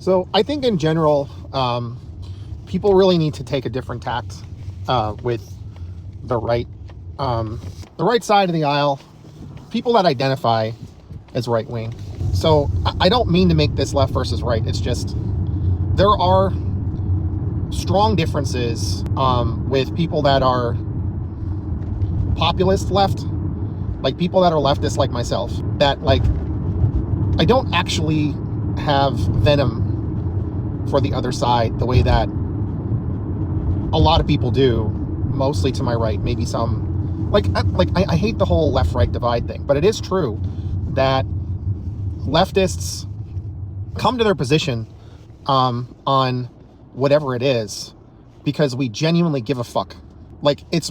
So I think in general, people really need to take a different tact with the right side of the aisle, people that identify as right-wing. So I don't mean to make this left versus right. It's just there are strong differences with people that are populist left, like people that are leftist like myself, that like I don't actually have venom for the other side the way that a lot of people do, mostly to my right, maybe some I hate the whole left-right divide thing, but it is true that leftists come to their position on whatever it is because we genuinely give a fuck. Like it's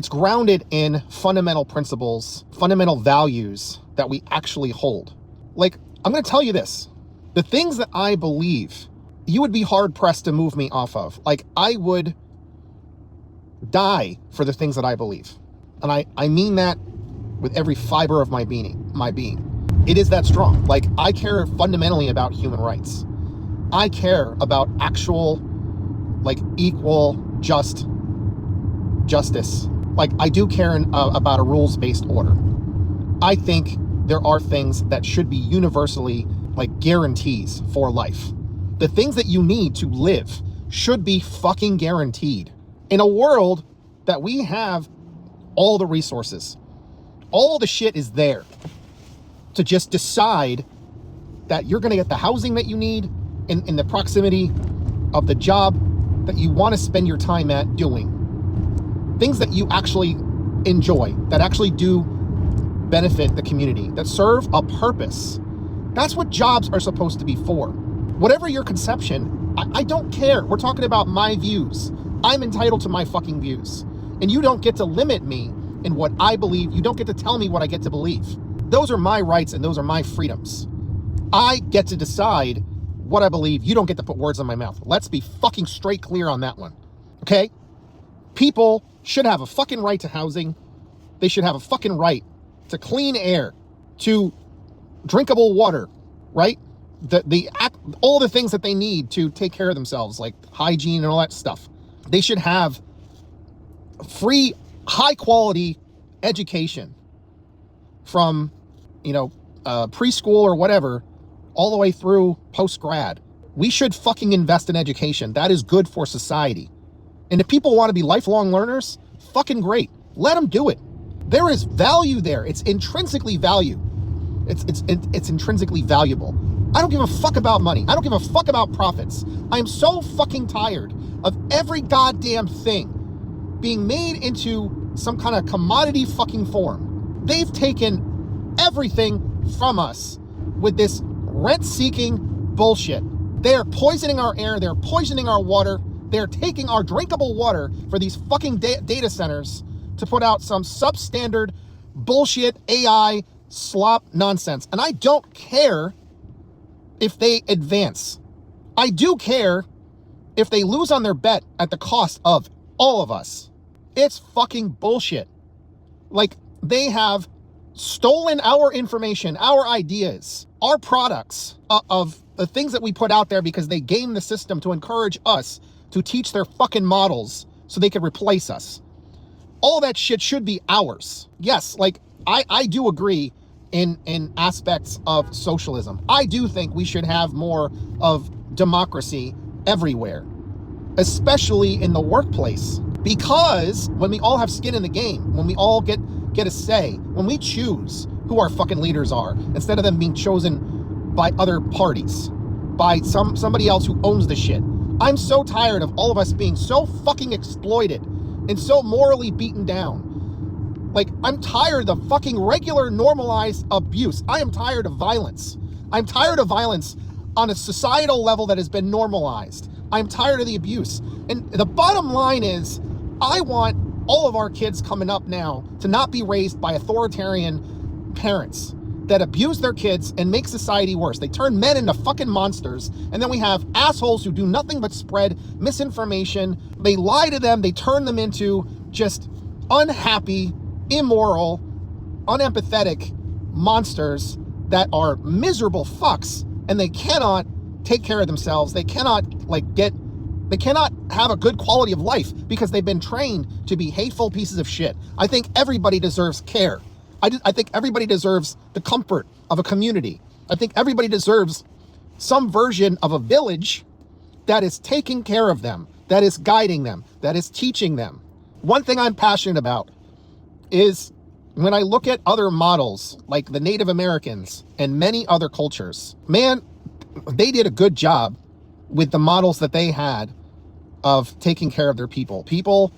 grounded in fundamental principles, fundamental values that we actually hold. Like, I'm going to tell you this. The things that I believe, you would be hard pressed to move me off of. Like, I would die for the things that I believe. And I mean that with every fiber of my being. It is that strong. Like, I care fundamentally about human rights. I care about actual, like, equal, just justice. Like, I do care about a rules-based order. I think there are things that should be universally, like, guarantees for life. The things that you need to live should be fucking guaranteed. In a world that we have all the resources, all the shit is there to just decide that you're going to get the housing that you need in the proximity of the job that you want to spend your time at doing. Things that you actually enjoy, that actually do benefit the community, that serve a purpose. That's what jobs are supposed to be for. Whatever your conception, I don't care. We're talking about my views. I'm entitled to my fucking views. And you don't get to limit me in what I believe. You don't get to tell me what I get to believe. Those are my rights and those are my freedoms. I get to decide what I believe. You don't get to put words in my mouth. Let's be fucking straight clear on that one. Okay? People should have a fucking right to housing. They should have a fucking right to clean air, to drinkable water, right? All the things that they need to take care of themselves, like hygiene and all that stuff. They should have free, high quality education from, preschool or whatever, all the way through post-grad. We should fucking invest in education. That is good for society. And if people want to be lifelong learners, fucking great. Let them do it. There is value there. It's intrinsically value. It's intrinsically valuable. I don't give a fuck about money. I don't give a fuck about profits. I am so fucking tired of every goddamn thing being made into some kind of commodity fucking form. They've taken everything from us with this rent-seeking bullshit. They're poisoning our air. They're poisoning our water. They're taking our drinkable water for these fucking data centers to put out some substandard bullshit AI slop nonsense. And I don't care if they advance. I do care if they lose on their bet at the cost of all of us. It's fucking bullshit. Like, they have stolen our information, our ideas, our products of the things that we put out there because they game the system to encourage us to teach their fucking models so they could replace us. All that shit should be ours. Yes, like, I do agree in aspects of socialism. I do think we should have more of democracy everywhere, especially in the workplace. Because when we all have skin in the game, when we all get a say, when we choose who our fucking leaders are, instead of them being chosen by other parties, by somebody else who owns the shit. I'm so tired of all of us being so fucking exploited and so morally beaten down. Like, I'm tired of fucking regular normalized abuse. I am tired of violence. I'm tired of violence on a societal level that has been normalized. I'm tired of the abuse. And the bottom line is, I want all of our kids coming up now to not be raised by authoritarian parents that abuse their kids and make society worse. They turn men into fucking monsters. And then we have assholes who do nothing but spread misinformation. They lie to them. They turn them into just unhappy, immoral, unempathetic monsters that are miserable fucks. And they cannot take care of themselves. They cannot they cannot have a good quality of life because they've been trained to be hateful pieces of shit. I think everybody deserves care. I think everybody deserves the comfort of a community. I think everybody deserves some version of a village that is taking care of them, that is guiding them, that is teaching them. One thing I'm passionate about is when I look at other models, like the Native Americans and many other cultures, man, they did a good job with the models that they had of taking care of their people. People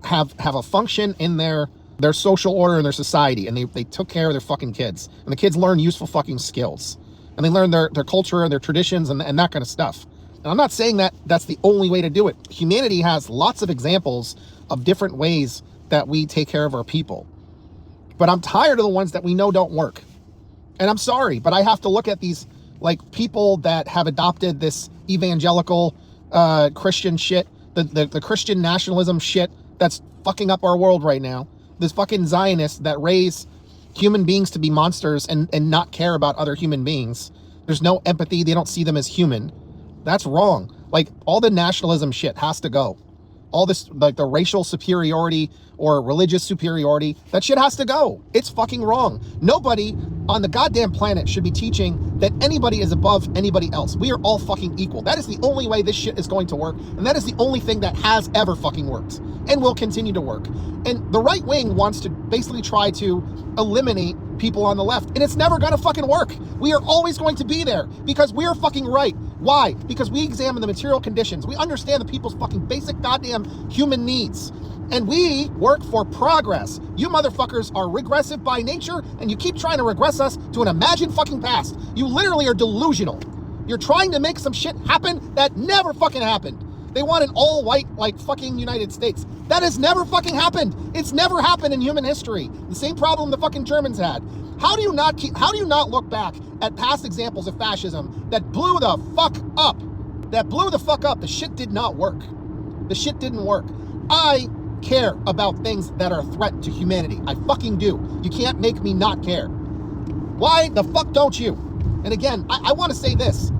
have a function in their social order and their society, and they took care of their fucking kids. And the kids learn useful fucking skills. And they learn their culture and their traditions and that kind of stuff. And I'm not saying that that's the only way to do it. Humanity has lots of examples of different ways that we take care of our people. But I'm tired of the ones that we know don't work. And I'm sorry, but I have to look at these like people that have adopted this evangelical Christian shit, the Christian nationalism shit that's fucking up our world right now. This fucking Zionists that raise human beings to be monsters and not care about other human beings. There's no empathy. They don't see them as human. That's wrong. Like, all the nationalism shit has to go. All this, like, the racial superiority or religious superiority, that shit has to go. It's fucking wrong. Nobody on the goddamn planet should be teaching that anybody is above anybody else. We are all fucking equal. That is the only way this shit is going to work. And that is the only thing that has ever fucking worked and will continue to work. And the right wing wants to basically try to eliminate people on the left. And it's never gonna fucking work. We are always going to be there because we are fucking right. Why? Because we examine the material conditions. We understand the people's fucking basic goddamn human needs. And we work for progress. You motherfuckers are regressive by nature, and you keep trying to regress us to an imagined fucking past. You literally are delusional. You're trying to make some shit happen that never fucking happened. They want an all-white, like, fucking United States. That has never fucking happened. It's never happened in human history. The same problem the fucking Germans had. How do you not look back at past examples of fascism that blew the fuck up? That blew the fuck up. The shit did not work. The shit didn't work. I care about things that are a threat to humanity. I fucking do. You can't make me not care. Why the fuck don't you? And again, I want to say this.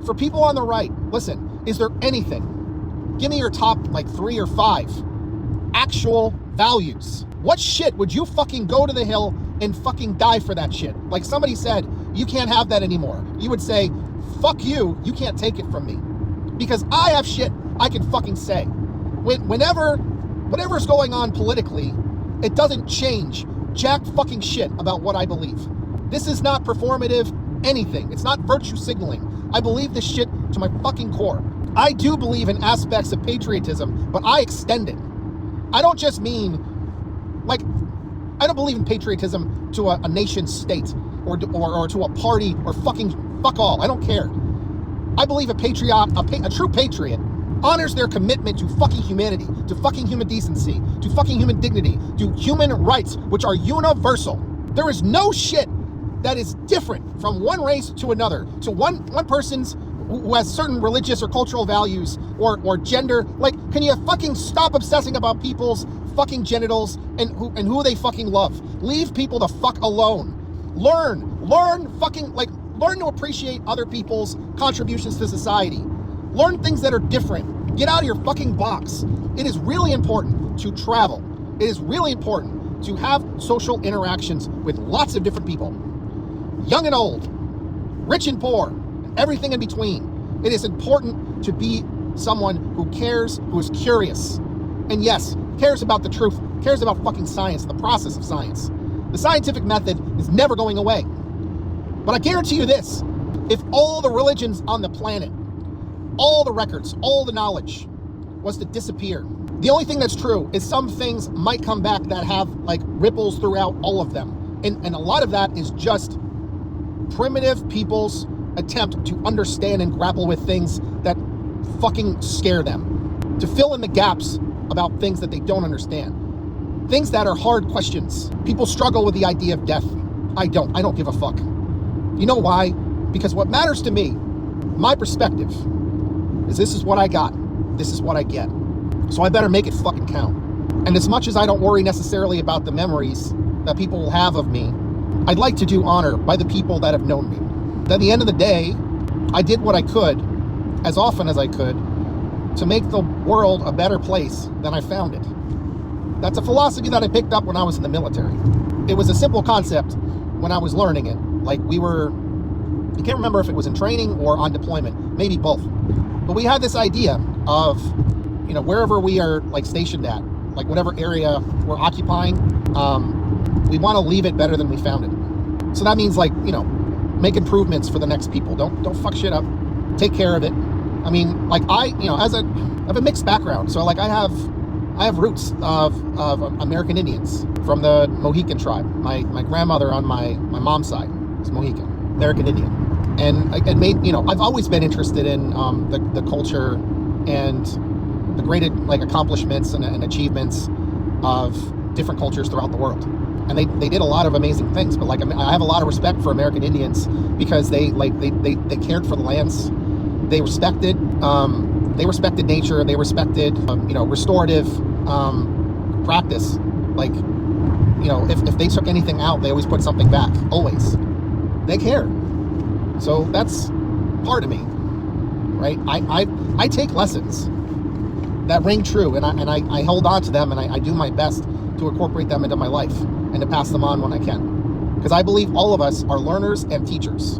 For people on the right, listen, is there anything? Give me your top, like, 3 or 5 actual values. What shit would you fucking go to the hill and fucking die for that shit? Like somebody said, you can't have that anymore. You would say, fuck you, you can't take it from me. Because I have shit I can fucking say. Whatever's going on politically, it doesn't change jack fucking shit about what I believe. This is not performative anything. It's not virtue signaling. I believe this shit to my fucking core. I do believe in aspects of patriotism, but I extend it. I don't just mean, like, I don't believe in patriotism to a nation state or to a party or fucking fuck all. I don't care. I believe a true patriot honors their commitment to fucking humanity, to fucking human decency, to fucking human dignity, to human rights, which are universal. There is no shit that is different from one race to another, to one person's who has certain religious or cultural values or gender. Like, can you fucking stop obsessing about people's fucking genitals and who they fucking love? Leave people the fuck alone. Learn to appreciate other people's contributions to society. Learn things that are different. Get out of your fucking box. It is really important to travel. It is really important to have social interactions with lots of different people. Young and old, rich and poor, everything in between. It is important to be someone who cares, who is curious. And yes, cares about the truth, cares about fucking science, the process of science. The scientific method is never going away. But I guarantee you this, if all the religions on the planet, all the records, all the knowledge was to disappear, the only thing that's true is some things might come back that have like ripples throughout all of them. And a lot of that is just primitive people's attempt to understand and grapple with things that fucking scare them, to fill in the gaps about things that they don't understand, things that are hard questions. People struggle with the idea of death. I don't give a fuck. You know why? Because what matters to me, my perspective, is this is what I got, this is what I get, so I better make it fucking count. And as much as I don't worry necessarily about the memories that people will have of me, I'd like to do honor by the people that have known me. At the end of the day, I did what I could, as often as I could, to make the world a better place than I found it. That's a philosophy that I picked up when I was in the military. It was a simple concept when I was learning it. Like I can't remember if it was in training or on deployment, maybe both. But we had this idea of, wherever we are like stationed at, like whatever area we're occupying, we want to leave it better than we found it. So that means make improvements for the next people. Don't fuck shit up. Take care of it. I mean, I have a mixed background. So I have roots of American Indians from the Mohican tribe. My grandmother on my mom's side is Mohican, American Indian. And I've always been interested in the culture and the great accomplishments and achievements of different cultures throughout the world. And they did a lot of amazing things. But I have a lot of respect for American Indians because they cared for the lands. They respected nature. They respected restorative practice. If they took anything out, they always put something back. Always. They care. So that's part of me, right? I take lessons that ring true, and I hold on to them, and I do my best to incorporate them into my life and to pass them on when I can. Because I believe all of us are learners and teachers.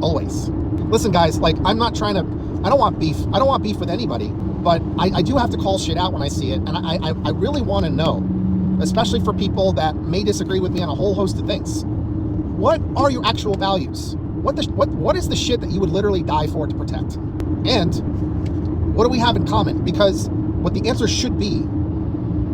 Always. Listen, guys, I'm not trying to, I don't want beef. I don't want beef with anybody, but I do have to call shit out when I see it. And I really want to know, especially for people that may disagree with me on a whole host of things. What are your actual values? What is the shit that you would literally die for to protect? And what do we have in common? Because what the answer should be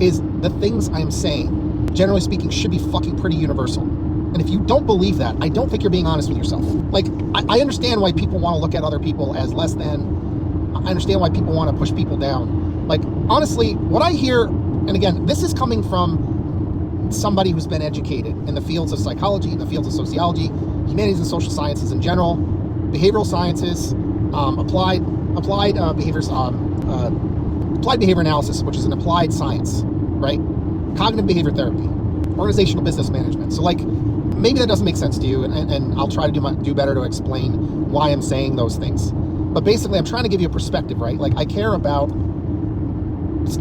is the things I'm saying, generally speaking, should be fucking pretty universal. And if you don't believe that, I don't think you're being honest with yourself. I understand why people want to look at other people as less than. I understand why people want to push people down. Honestly, what I hear, and again, this is coming from somebody who's been educated in the fields of psychology, in the fields of sociology, humanities and social sciences in general, behavioral sciences, applied behavior analysis, which is an applied science, right? Cognitive behavior therapy, organizational business management. So maybe that doesn't make sense to you, and I'll try to do better to explain why I'm saying those things. But basically, I'm trying to give you a perspective, right? I care about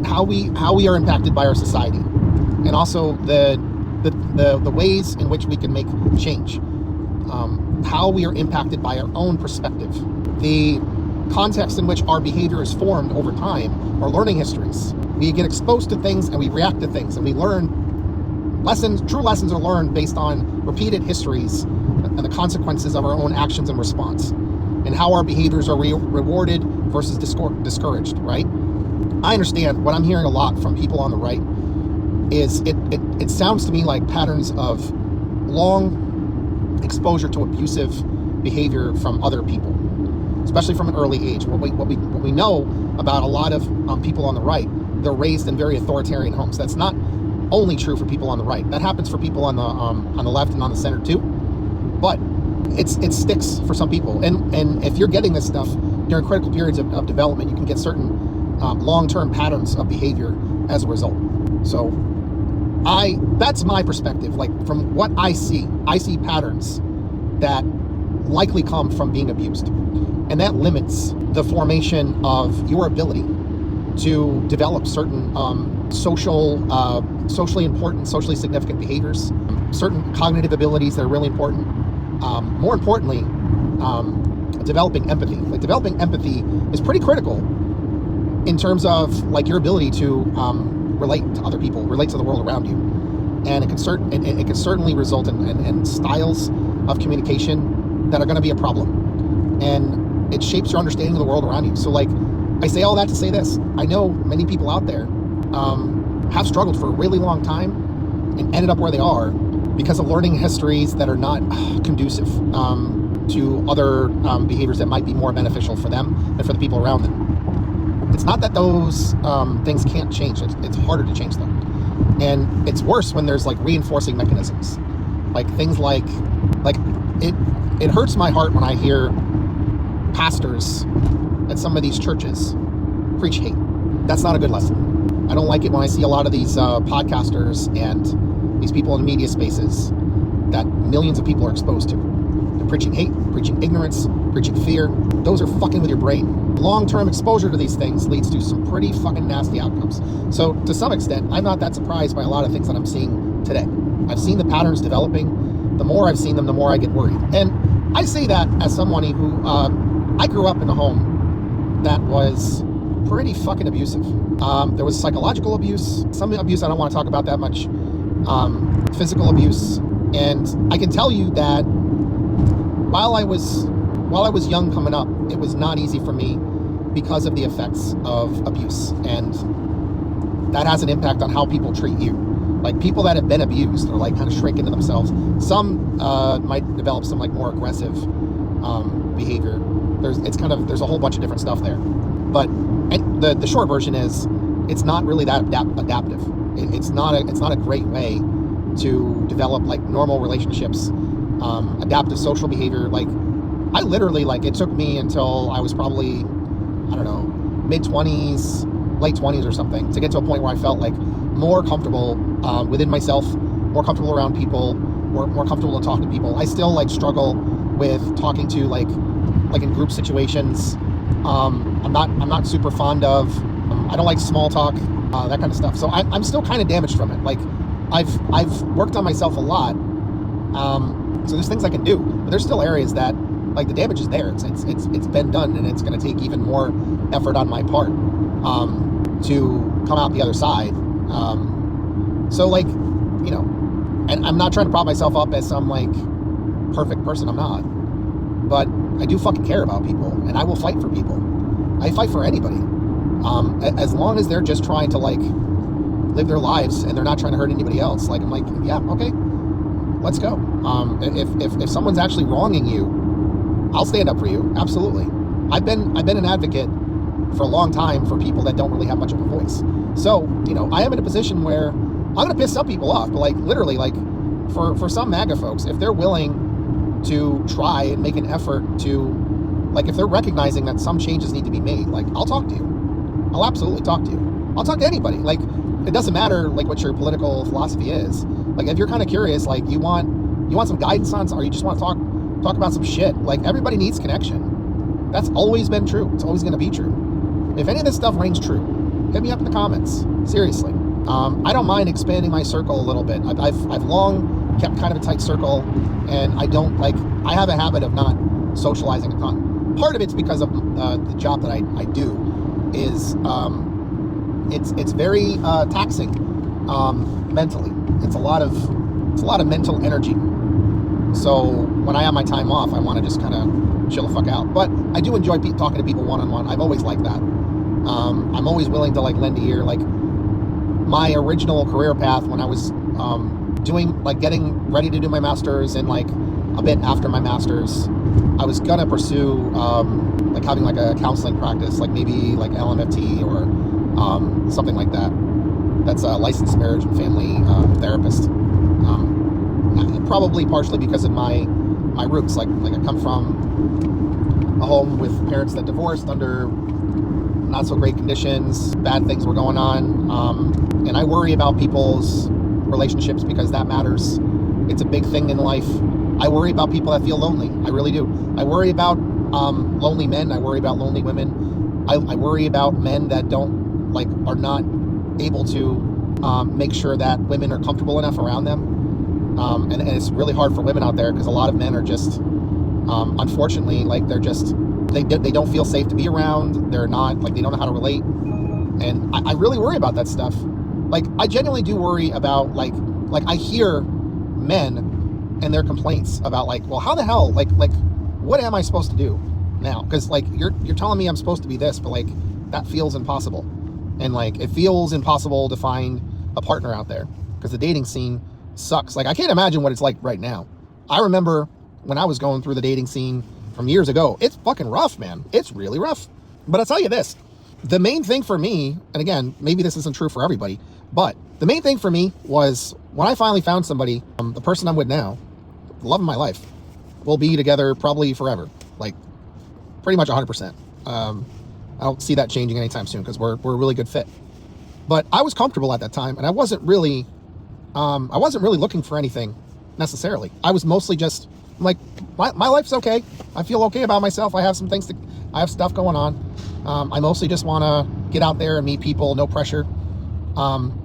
how we are impacted by our society, and also the ways in which we can make change. How we are impacted by our own perspective, the context in which our behavior is formed over time, our learning histories. We get exposed to things and we react to things, and we learn lessons. True lessons are learned based on repeated histories and the consequences of our own actions and response, and how our behaviors are rewarded versus discouraged, right? I understand what I'm hearing a lot from people on the right is it sounds to me like patterns of long exposure to abusive behavior from other people, especially from an early age. What we know about a lot of people on the right, they're raised in very authoritarian homes. That's not only true for people on the right. That happens for people on the left and on the center too. But it sticks for some people. And if you're getting this stuff during critical periods of development, you can get certain long-term patterns of behavior as a result. So that's my perspective. From what I see patterns that likely come from being abused. And that limits the formation of your ability to develop certain socially important, socially significant behaviors, certain cognitive abilities that are really important. More importantly, developing empathy. Developing empathy is pretty critical in terms of your ability to relate to other people, relate to the world around you. And it can certainly result in styles of communication that are going to be a problem. And it shapes your understanding of the world around you. So I say all that to say this. I know many people out there have struggled for a really long time and ended up where they are because of learning histories that are not conducive to other behaviors that might be more beneficial for them and for the people around them. It's not that those things can't change. It's harder to change them. And it's worse when there's reinforcing mechanisms. Things it hurts my heart when I hear pastors at some of these churches preach hate. That's not a good lesson. I don't like it when I see a lot of these podcasters and these people in media spaces that millions of people are exposed to. They're preaching hate, preaching ignorance, preaching fear. Those are fucking with your brain. Long-term exposure to these things leads to some pretty fucking nasty outcomes. So to some extent, I'm not that surprised by a lot of things that I'm seeing today. I've seen the patterns developing. The more I've seen them, the more I get worried. And I say that as someone who, I grew up in a home that was pretty fucking abusive. There was psychological abuse, some abuse I don't want to talk about that much, physical abuse. And I can tell you that while I was young coming up, it was not easy for me because of the effects of abuse. And that has an impact on how people treat you. Like people that have been abused are like kind of shrink into themselves. Some might develop some like more aggressive behavior. There's a whole bunch of different stuff there. But the short version is it's not really that adaptive. It's not a great way to develop like normal relationships, adaptive social behavior. Like I literally, like, it took me until I was probably, I don't know, mid-20s, late 20s or something to get to a point where I felt like more comfortable within myself, more comfortable around people, more comfortable to talk to people. I still like struggle with talking to like in group situations. I'm not super fond of, I don't like small talk, that kind of stuff. So I'm still kind of damaged from it. Like I've worked on myself a lot. So there's things I can do, but there's still areas that like the damage is there. It's been done, and it's going to take even more effort on my part to come out the other side. So like, you know, and I'm not trying to prop myself up as some like perfect person. I'm not, but I do fucking care about people, and I will fight for people. I fight for anybody, as long as they're just trying to like live their lives and they're not trying to hurt anybody else. Like I'm like, yeah, okay, let's go. If someone's actually wronging you, I'll stand up for you. Absolutely. I've been an advocate for a long time for people that don't really have much of a voice. So, you know, I am in a position where I'm going to piss some people off, but like literally, like for some MAGA folks, if they're willing to try and make an effort to, like, if they're recognizing that some changes need to be made, like, I'll talk to you. I'll absolutely talk to you. I'll talk to anybody. Like, it doesn't matter like what your political philosophy is. Like, if you're kind of curious, like you want some guidance on, or you just want to talk about some shit, like, everybody needs connection. That's always been true. It's always going to be true. If any of this stuff rings true, hit me up in the comments. Seriously. I don't mind expanding my circle a little bit. I've long kept kind of a tight circle, and I have a habit of not socializing a ton. Part of it's because of the job that I do is it's very taxing mentally. It's a lot of mental energy. So when I have my time off, I want to just kind of chill the fuck out. But I do enjoy talking to people one-on-one. I've always liked that. I'm always willing to like lend a ear. Like my original career path when I was getting ready to do my master's, and like a bit after my master's, I was gonna pursue like having like a counseling practice, like maybe like LMFT or something like that. That's a licensed marriage and family therapist. Probably partially because of my roots. Like I come from a home with parents that divorced under not so great conditions. Bad things were going on, and I worry about people's relationships because that matters. It's a big thing in life. I worry about people that feel lonely. I really do. I worry about lonely men. I worry about lonely women. I worry about men that are not able to make sure that women are comfortable enough around them. And it's really hard for women out there because a lot of men are just, unfortunately, like they don't feel safe to be around. They're not, like, they don't know how to relate. And I really worry about that stuff. Like, I genuinely do worry about, like I hear men and their complaints about, like, well, how the hell, like, what am I supposed to do now? Because, like, you're telling me I'm supposed to be this, but, like, that feels impossible. And, like, it feels impossible to find a partner out there because the dating scene sucks. Like, I can't imagine what it's like right now. I remember when I was going through the dating scene from years ago. It's fucking rough, man. It's really rough. But I'll tell you this, the main thing for me, and again, maybe this isn't true for everybody, but the main thing for me was when I finally found somebody, the person I'm with now, the love of my life, we'll be together probably forever, like pretty much 100%. I don't see that changing anytime soon because we're a really good fit. But I was comfortable at that time, and I wasn't really looking for anything necessarily. I was mostly just like, my life's okay. I feel okay about myself. I have stuff going on. I mostly just want to get out there and meet people, no pressure.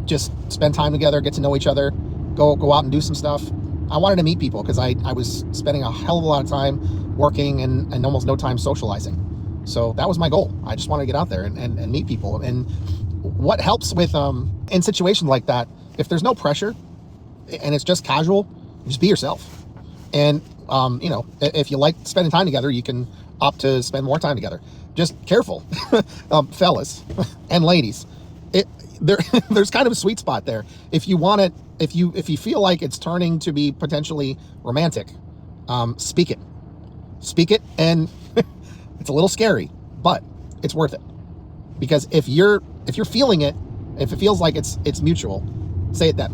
Just spend time together, get to know each other, go out and do some stuff. I wanted to meet people because I was spending a hell of a lot of time working and almost no time socializing. So that was my goal. I just wanted to get out there and meet people. And what helps with, in situations like that, if there's no pressure and it's just casual, just be yourself. And, if you like spending time together, you can opt to spend more time together. Just careful, fellas and ladies. There's kind of a sweet spot there. If you want it, if you feel like it's turning to be potentially romantic, speak it. And it's a little scary, but it's worth it. Because if you're feeling it, if it feels like it's mutual, say it then.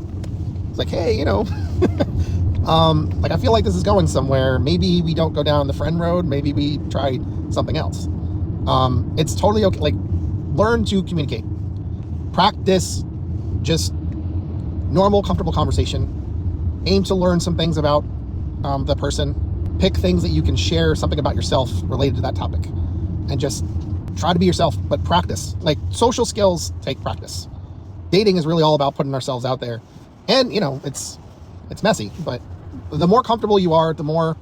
It's like, hey, like I feel like this is going somewhere. Maybe we don't go down the friend road. Maybe we try something else. It's totally okay. Like, learn to communicate. Practice just normal, comfortable conversation. Aim to learn some things about the person. Pick things that you can share something about yourself related to that topic. And just try to be yourself, but practice. Like, social skills take practice. Dating is really all about putting ourselves out there. And, it's messy, but the more comfortable you are, the more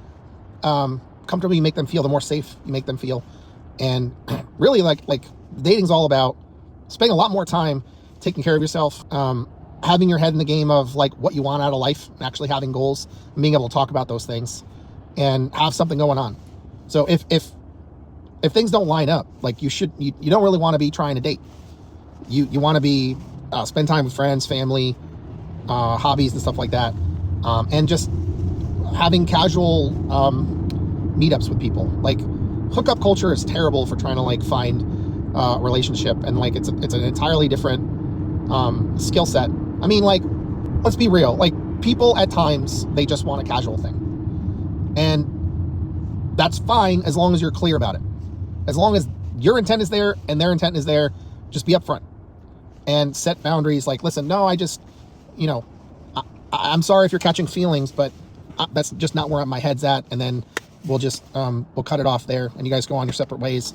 comfortable you make them feel, the more safe you make them feel. And really, like dating's all about spending a lot more time taking care of yourself, having your head in the game of like what you want out of life, and actually having goals and being able to talk about those things and have something going on. So if things don't line up, like you don't really want to be trying to date. You want to be spend time with friends, family, hobbies and stuff like that, and just having casual meetups with people. Like, hookup culture is terrible for trying to like find a relationship, and like it's an entirely different skill set. I mean, like, let's be real. Like, people at times, they just want a casual thing, and that's fine as long as you're clear about it. As long as your intent is there and their intent is there, just be upfront and set boundaries. Like, listen, no, I just, I'm sorry if you're catching feelings, but that's just not where my head's at. And then we'll just, we'll cut it off there, and you guys go on your separate ways,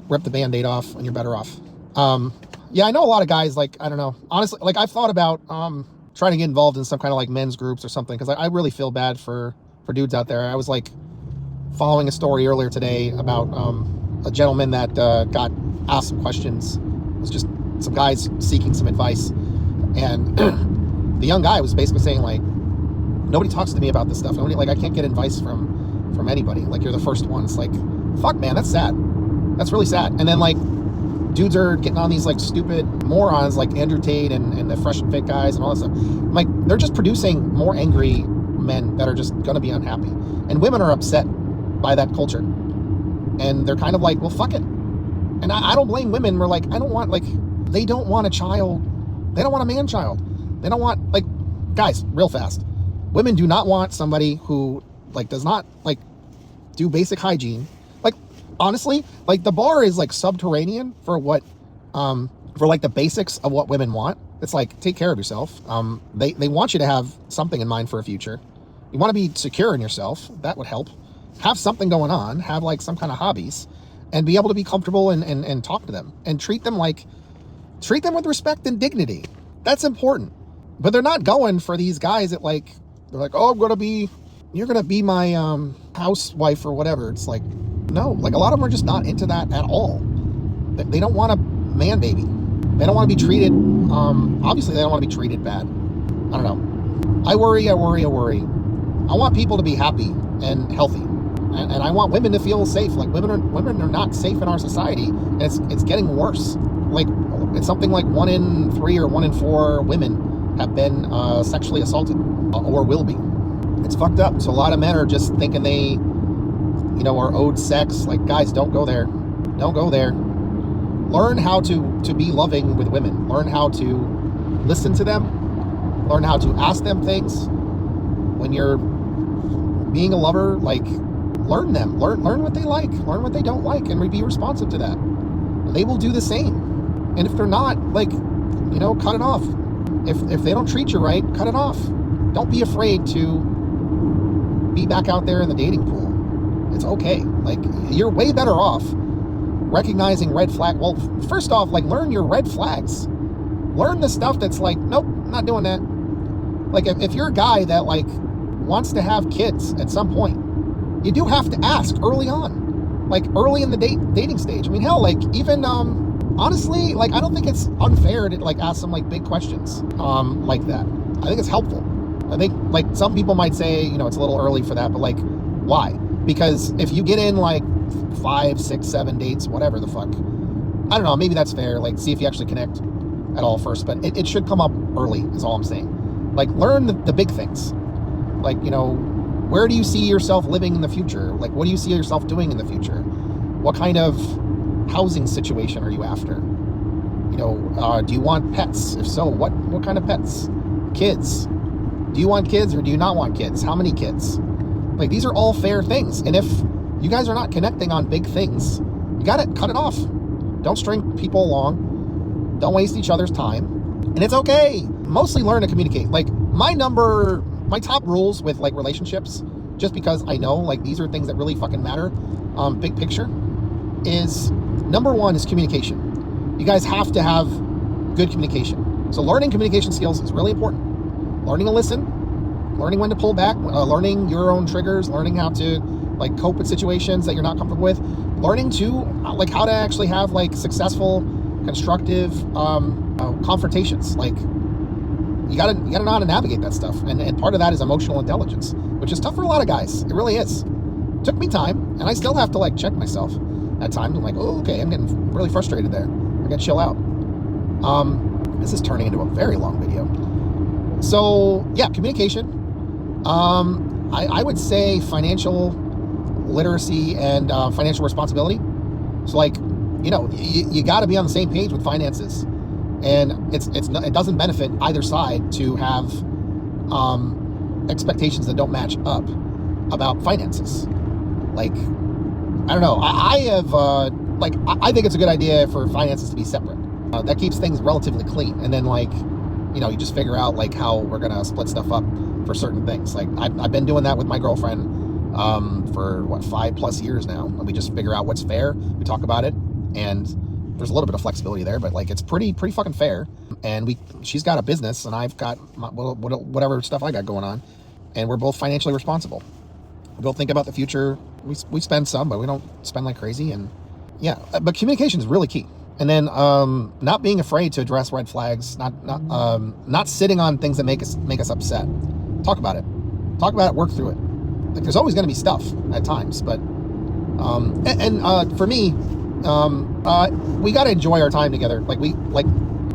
rip the Band-Aid off, and you're better off. Yeah, I know a lot of guys, like, I don't know, honestly, like, I've thought about, trying to get involved in some kind of like men's groups or something. Cause I really feel bad for dudes out there. I was like following a story earlier today about, a gentleman that got asked some questions. It was just some guys seeking some advice, and the young guy was basically saying, like, nobody talks to me about this stuff. Nobody, like, I can't get advice from anybody. Like, you're the first one. It's like, fuck, man, that's sad. That's really sad. And then, like, dudes are getting on these like stupid morons like Andrew Tate and the Fresh and Fit guys and all that stuff. Like, they're just producing more angry men that are just going to be unhappy. And women are upset by that culture. And they're kind of like, well, fuck it. And I don't blame women. We're like, they don't want a child. They don't want a man child. They don't want, like, guys, real fast. Women do not want somebody who, like, does not, like, do basic hygiene. Like, honestly, like, the bar is, like, subterranean for what, for, like, the basics of what women want. It's like, take care of yourself. They want you to have something in mind for a future. You want to be secure in yourself. That would help. Have something going on. Have, like, some kind of hobbies. And be able to be comfortable and talk to them. And treat them with respect and dignity. That's important. But they're not going for these guys that, like, they're like, oh, you're going to be my housewife or whatever. It's like, no. Like, a lot of them are just not into that at all. They don't want a man baby. They don't want to be treated, obviously they don't want to be treated bad. I don't know. I worry. I want people to be happy and healthy. And I want women to feel safe. Like, women are not safe in our society. And it's getting worse. Like, it's something like 1 in 3 or 1 in 4 women have been sexually assaulted or will be. It's fucked up. So a lot of men are just thinking they, are owed sex. Like, guys, don't go there. Don't go there. Learn how to be loving with women. Learn how to listen to them. Learn how to ask them things. When you're being a lover, like, learn them. Learn what they like. Learn what they don't like, and be responsive to that. They will do the same. And if they're not, like, cut it off. If they don't treat you right, cut it off. Don't be afraid to be back out there in the dating pool. It's okay. Like, you're way better off recognizing red flag. Well, first off, like, learn your red flags. Learn the stuff that's like, nope, not doing that. Like, if you're a guy that, like, wants to have kids at some point, you do have to ask early on, like, early in the dating stage. I mean, hell, like, even, honestly, like, I don't think it's unfair to, like, ask some, like, big questions, like that. I think it's helpful. I think, like, some people might say, you know, it's a little early for that, but, like, why? Because if you get in, like, 5, 6, 7 dates, whatever the fuck, I don't know, maybe that's fair. Like, see if you actually connect at all first, but it should come up early, is all I'm saying. Like, learn the big things. Like, you know, where do you see yourself living in the future? Like, what do you see yourself doing in the future? What kind of housing situation are you after? You know, do you want pets? If so, what kind of pets? Kids. Do you want kids or do you not want kids? How many kids? Like, these are all fair things. And if you guys are not connecting on big things, you got to cut it off. Don't string people along. Don't waste each other's time. And it's okay. Mostly learn to communicate. Like, my top rules with, like, relationships, just because I know, like, these are things that really fucking matter, big picture, is number one is communication. You guys have to have good communication. So learning communication skills is really important. Learning to listen, learning when to pull back, learning your own triggers, learning how to, like, cope with situations that you're not comfortable with, learning to, like, how to actually have, like, successful, constructive confrontations. Like, you gotta know how to navigate that stuff, and part of that is emotional intelligence, which is tough for a lot of guys. It really is. It took me time, and I still have to, like, check myself at times. I'm like, oh, okay, I'm getting really frustrated there. I gotta chill out. This is turning into a very long video. So yeah, communication. I would say financial literacy and financial responsibility. So, like, you know, you got to be on the same page with finances, and it doesn't benefit either side to have expectations that don't match up about finances. Like, I don't know. I have I think it's a good idea for finances to be separate. That keeps things relatively clean, and then, like, you know, you just figure out, like, how we're gonna split stuff up for certain things. Like, I've been doing that with my girlfriend for 5+ years now, and we just figure out what's fair. We talk about it, and there's a little bit of flexibility there, but, like, it's pretty fucking fair. And she's got a business, and I've got whatever stuff I got going on, and we're both financially responsible. We both think about the future. We spend some, but we don't spend like crazy. And yeah, but communication is really key. And then not being afraid to address red flags, not sitting on things that make us upset. Talk about it. Work through it. Like, there's always going to be stuff at times, but for me, we got to enjoy our time together. Like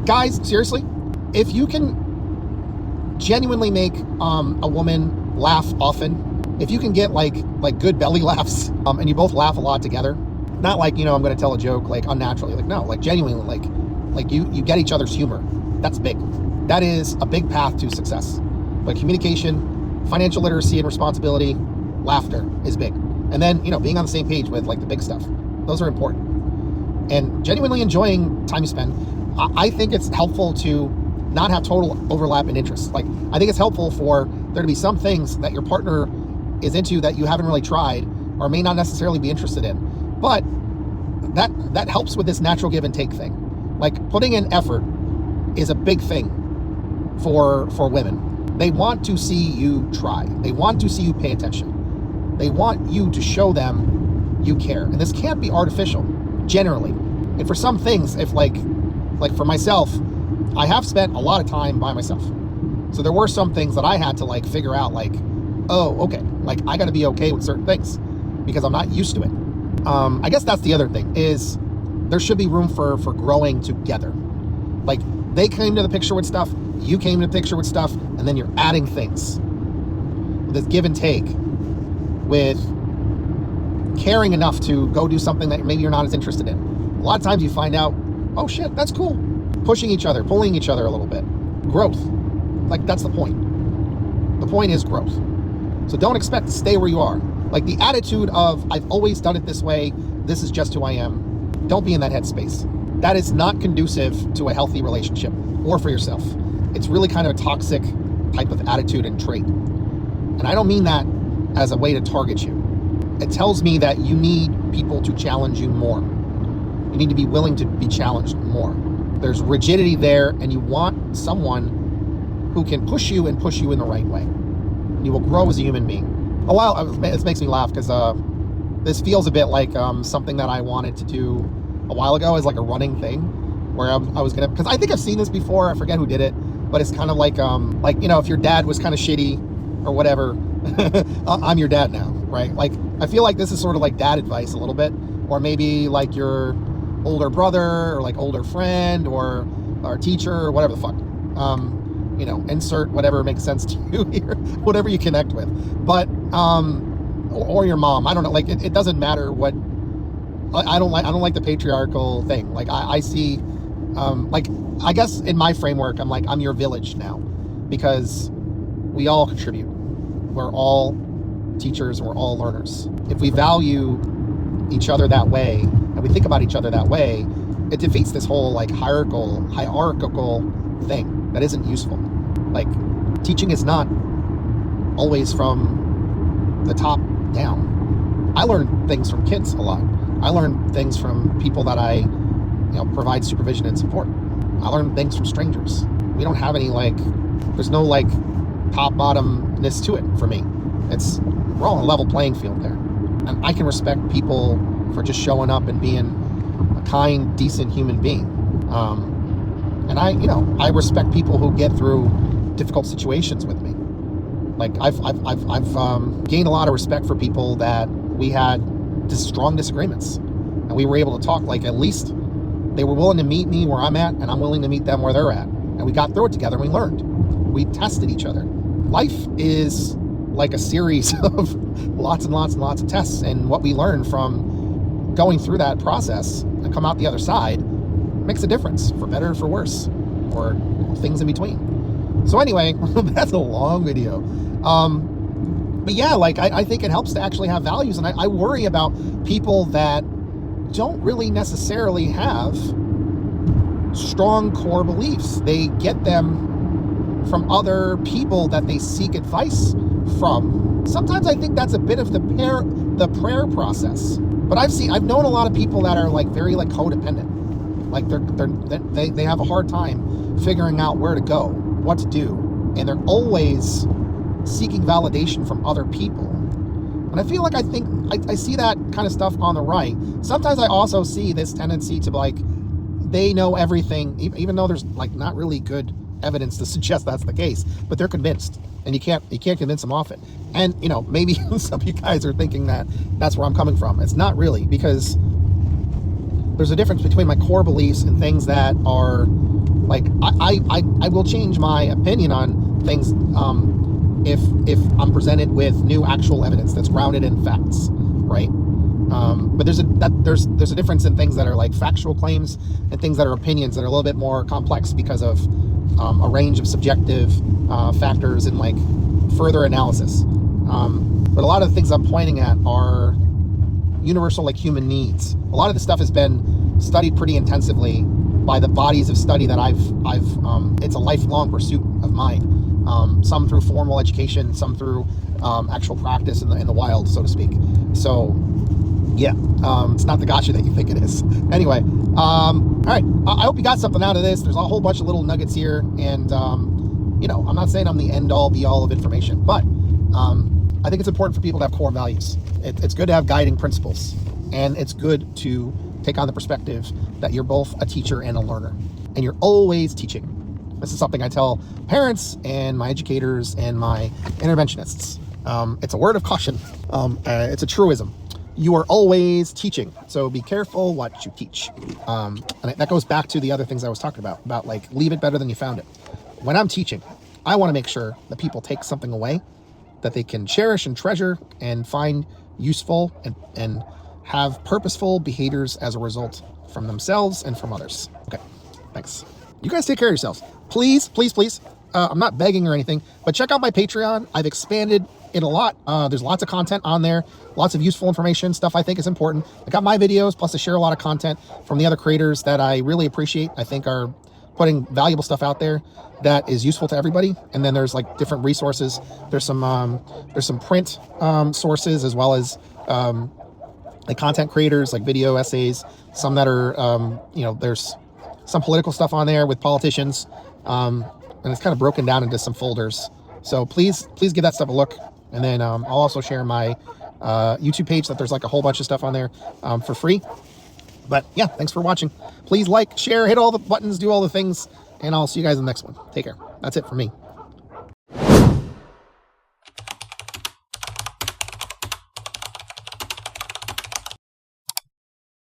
guys, seriously, if you can genuinely make a woman laugh often, if you can get like good belly laughs, and you both laugh a lot together, not like, you know, I'm going to tell a joke like unnaturally, like, no, like genuinely, like you get each other's humor. That's big. That is a big path to success. But communication, financial literacy and responsibility, laughter is big. And then, you know, being on the same page with, like, the big stuff. Those are important. And genuinely enjoying time you spend. I think it's helpful to not have total overlap in interests. Like, I think it's helpful for there to be some things that your partner is into that you haven't really tried or may not necessarily be interested in. But that helps with this natural give and take thing. Like, putting in effort is a big thing for women. They want to see you try. They want to see you pay attention. They want you to show them you care. And this can't be artificial, generally. And for some things, if like for myself, I have spent a lot of time by myself. So there were some things that I had to, like, figure out, like, oh, okay, like, I got to be okay with certain things because I'm not used to it. I guess that's the other thing, is there should be room for growing together. Like, they came to the picture with stuff, you came to the picture with stuff, and then you're adding things. With this give and take, with caring enough to go do something that maybe you're not as interested in. A lot of times you find out, oh shit, that's cool. Pushing each other, pulling each other a little bit. Growth. Like, that's the point. The point is growth. So don't expect to stay where you are. Like, the attitude of, I've always done it this way, this is just who I am. Don't be in that headspace. That is not conducive to a healthy relationship or for yourself. It's really kind of a toxic type of attitude and trait. And I don't mean that as a way to target you. it tells me that you need people to challenge you more. You need to be willing to be challenged more. There's rigidity there, and you want someone who can push you and push you in the right way. You will grow as a human being. Oh wow, this makes me laugh because this feels a bit like something that I wanted to do a while ago as like a running thing, where I was gonna, because I think I've seen this before. I forget who did it, but it's kind of like you know, if your dad was kind of shitty or whatever, I'm your dad now, right? Like I feel like this is sort of like dad advice a little bit, or maybe like your older brother or like older friend or teacher or whatever the fuck. You know, insert whatever makes sense to you here, whatever you connect with. But or your mom, I don't know, like it doesn't matter what. I don't like the patriarchal thing. Like I see like, I guess in my framework, I'm like, I'm your village now, because we all contribute. We're all teachers, we're all learners. If we value each other that way, and we think about each other that way, it defeats this whole like hierarchical thing that isn't useful. Like, teaching is not always from the top down. I learn things from kids a lot. I learn things from people that I, you know, provide supervision and support. I learn things from strangers. We don't have any like, there's no like top bottomness to it for me. We're all on a level playing field there. And I can respect people for just showing up and being a kind, decent human being. And I respect people who get through difficult situations with me. Like I've gained a lot of respect for people that we had strong disagreements, and we were able to talk. Like, at least they were willing to meet me where I'm at, and I'm willing to meet them where they're at, and we got through it together. And we learned, we tested each other. Life is like a series of lots and lots and lots of tests, and what we learn from going through that process and come out the other side makes a difference, for better or for worse, or things in between. So anyway, that's a long video. But yeah, like I think it helps to actually have values, and I worry about people that don't really necessarily have strong core beliefs. They get them from other people that they seek advice from. Sometimes I think that's a bit of the prayer process. But I've known a lot of people that are like very like codependent. Like they have a hard time figuring out where to go, what to do, and they're always seeking validation from other people. And I feel like I see that kind of stuff on the right. Sometimes I also see this tendency to like, they know everything, even though there's like not really good evidence to suggest that's the case, but they're convinced, and you can't convince them off it. And you know, maybe some of you guys are thinking that that's where I'm coming from. It's not really, because there's a difference between my core beliefs and things that are like, I will change my opinion on things if I'm presented with new actual evidence that's grounded in facts, right? But there's a difference in things that are like factual claims and things that are opinions that are a little bit more complex because of a range of subjective factors and like further analysis. But a lot of the things I'm pointing at are universal, like human needs. A lot of the stuff has been studied pretty intensively by the bodies of study that I've it's a lifelong pursuit of mine. Some through formal education, some through actual practice in the wild, so to speak. So yeah, it's not the gotcha that you think it is. Anyway, all right, I hope you got something out of this. There's a whole bunch of little nuggets here, and you know, I'm not saying I'm the end all be all of information, but I think it's important for people to have core values. It's good to have guiding principles, and it's good to take on the perspective that you're both a teacher and a learner, and you're always teaching. This is something I tell parents and my educators and my interventionists. It's a word of caution. It's a truism. You are always teaching, so be careful what you teach. And that goes back to the other things I was talking about like leave it better than you found it. When I'm teaching, I want to make sure that people take something away that they can cherish and treasure and find useful and have purposeful behaviors as a result from themselves and from others. Okay, thanks. You guys take care of yourselves. Please, please, please. I'm not begging or anything, but check out my Patreon. I've expanded it a lot. There's lots of content on there, lots of useful information, stuff I think is important. I got my videos, plus I share a lot of content from the other creators that I really appreciate. I think are putting valuable stuff out there that is useful to everybody. And then there's like different resources. There's some print sources, as well as like content creators, like video essays, some that are, you know, there's some political stuff on there with politicians, and it's kind of broken down into some folders. So please give that stuff a look. And then I'll also share my YouTube page that there's like a whole bunch of stuff on there for free. But yeah, thanks for watching. Please like, share, hit all the buttons, do all the things, and I'll see you guys in the next one. Take care. That's it for me.